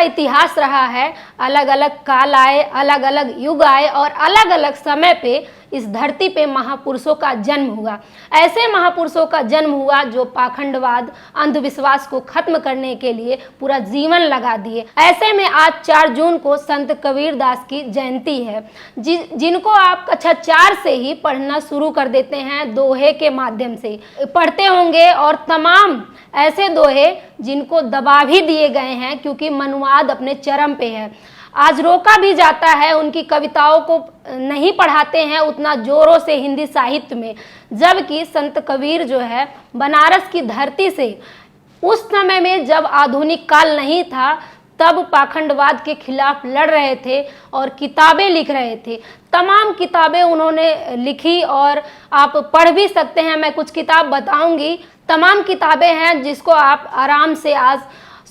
इतिहास रहा है। अलग अलग काल आए, अलग अलग युग आए और अलग अलग समय पे इस धरती पे महापुरुषों का जन्म हुआ। ऐसे महापुरुषों का जन्म हुआ जो पाखंडवाद, अंधविश्वास को खत्म करने के लिए पूरा जीवन लगा दिए। ऐसे में आज 4 जून को संत कबीर दास की जयंती है, जिनको आप कक्षा 4 से ही पढ़ना शुरू कर देते हैं, दोहे के माध्यम से पढ़ते होंगे। और तमाम ऐसे दोहे जिनको दबा भी दिए गए हैं क्योंकि मनुवाद अपने चरम पे है। आज रोका भी जाता है, उनकी कविताओं को नहीं पढ़ाते हैं उतना जोरों से हिंदी साहित्य में, जबकि संत कबीर जो है बनारस की धरती से उस समय में जब आधुनिक काल नहीं था तब पाखंडवाद के खिलाफ लड़ रहे थे और किताबें लिख रहे थे। तमाम किताबें उन्होंने लिखी और आप पढ़ भी सकते हैं। मैं कुछ किताब बताऊंगी। तमाम किताबें हैं जिसको आप आराम से आज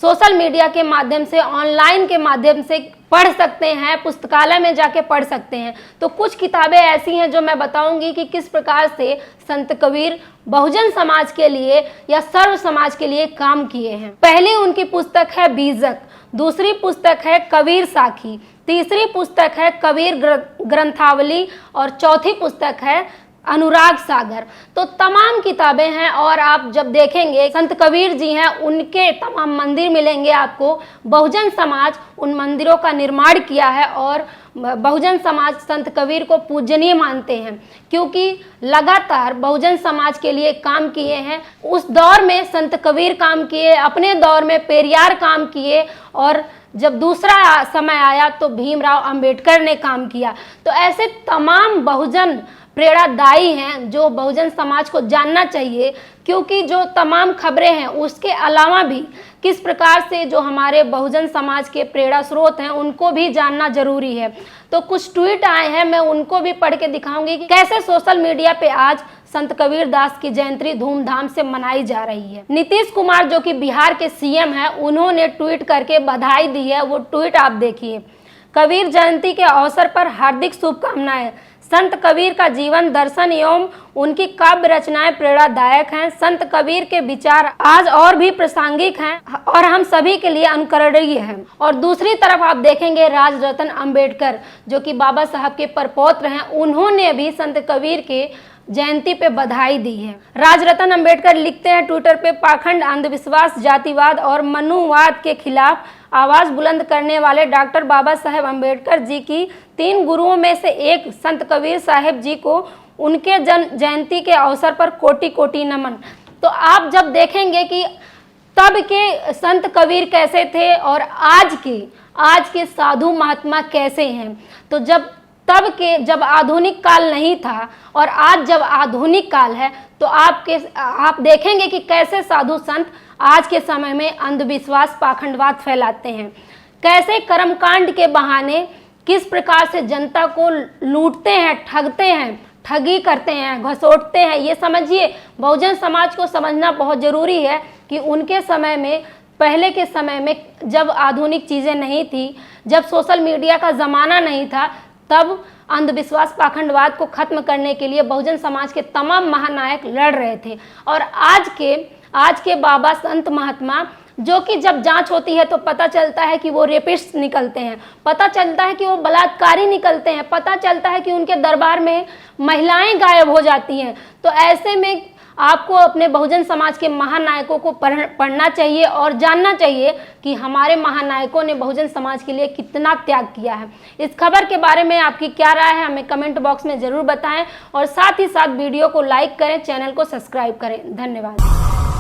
सोशल मीडिया के माध्यम से, ऑनलाइन के माध्यम से पढ़ सकते हैं, पुस्तकालय में जाके पढ़ सकते हैं। तो कुछ किताबें ऐसी हैं जो मैं बताऊंगी कि किस प्रकार से संत कबीर बहुजन समाज के लिए या सर्व समाज के लिए काम किए हैं। पहली उनकी पुस्तक है बीजक, दूसरी पुस्तक है कबीर साखी, तीसरी पुस्तक है कबीर ग्रंथावली और चौथी पुस्तक है अनुराग सागर। तो तमाम किताबें हैं और आप जब देखेंगे संत कबीर जी हैं, उनके तमाम मंदिर मिलेंगे आपको। बहुजन समाज उन मंदिरों का निर्माण किया है और बहुजन समाज संत कबीर को पूजनीय मानते हैं क्योंकि लगातार बहुजन समाज के लिए काम किए हैं। उस दौर में संत कबीर काम किए, अपने दौर में पेरियार काम किए और जब दूसरा समय आया तो भीमराव अंबेडकर ने काम किया। तो ऐसे तमाम बहुजन प्रेरणादायी हैं जो बहुजन समाज को जानना चाहिए, क्योंकि जो तमाम खबरें हैं उसके अलावा भी किस प्रकार से जो हमारे बहुजन समाज के प्रेरणा स्रोत हैं उनको भी जानना जरूरी है। तो कुछ ट्वीट आए हैं, मैं उनको भी पढ़ के दिखाऊंगी कि कैसे सोशल मीडिया पे आज संत कबीर दास की जयंती धूमधाम से मनाई जा रही है। नीतीश कुमार जो कि बिहार के सीएम हैं, उन्होंने ट्वीट करके बधाई दी है। वो ट्वीट आप देखिए। कबीर जयंती के अवसर पर हार्दिक शुभकामनाएं। संत कबीर का जीवन दर्शन एवं उनकी काव्य रचनाएं प्रेरणादायक हैं। संत कबीर के विचार आज और भी प्रासंगिक हैं और हम सभी के लिए अनुकरणीय हैं। और दूसरी तरफ आप देखेंगे राजरत्न अंबेडकर जो कि बाबा साहब के परपौत्र हैं, उन्होंने भी संत कबीर के जयंती पे बधाई दी है। राजरत्न अंबेडकर लिखते हैं ट्विटर पे, पाखंड, अंधविश्वास, जातिवाद और मनुवाद के खिलाफ आवाज बुलंद करने वाले डॉक्टर बाबा साहेब अंबेडकर जी की 3 गुरुओं में से एक संत कबीर साहेब जी को उनके जयंती के अवसर पर कोटि कोटि नमन। तो आप जब देखेंगे कि तब के संत कबीर कैसे थे और आज के साधु महात्मा कैसे हैं, तो जब आधुनिक काल नहीं था और आज जब आधुनिक काल है तो आप देखेंगे कि कैसे साधु संत आज के समय में अंधविश्वास, पाखंडवाद फैलाते हैं, कैसे कर्मकांड के बहाने किस प्रकार से जनता को लूटते हैं, ठगते हैं, ठगी करते हैं, घसोटते हैं। ये समझिए, बहुजन समाज को समझना बहुत जरूरी है कि उनके समय में, पहले के समय में जब आधुनिक चीज़ें नहीं थी, जब सोशल मीडिया का ज़माना नहीं था, तब अंधविश्वास, पाखंडवाद को खत्म करने के लिए बहुजन समाज के तमाम महानायक लड़ रहे थे। और आज के बाबा संत महात्मा जो कि जब जांच होती है तो पता चलता है कि वो रेपिस्ट निकलते हैं, पता चलता है कि वो बलात्कारी निकलते हैं, पता चलता है कि उनके दरबार में महिलाएं गायब हो जाती हैं। तो ऐसे में आपको अपने बहुजन समाज के महानायकों को पढ़ना चाहिए और जानना चाहिए कि हमारे महानायकों ने बहुजन समाज के लिए कितना त्याग किया है। इस खबर के बारे में आपकी क्या राय है हमें कमेंट बॉक्स में ज़रूर बताएं और साथ ही साथ वीडियो को लाइक करें, चैनल को सब्सक्राइब करें। धन्यवाद।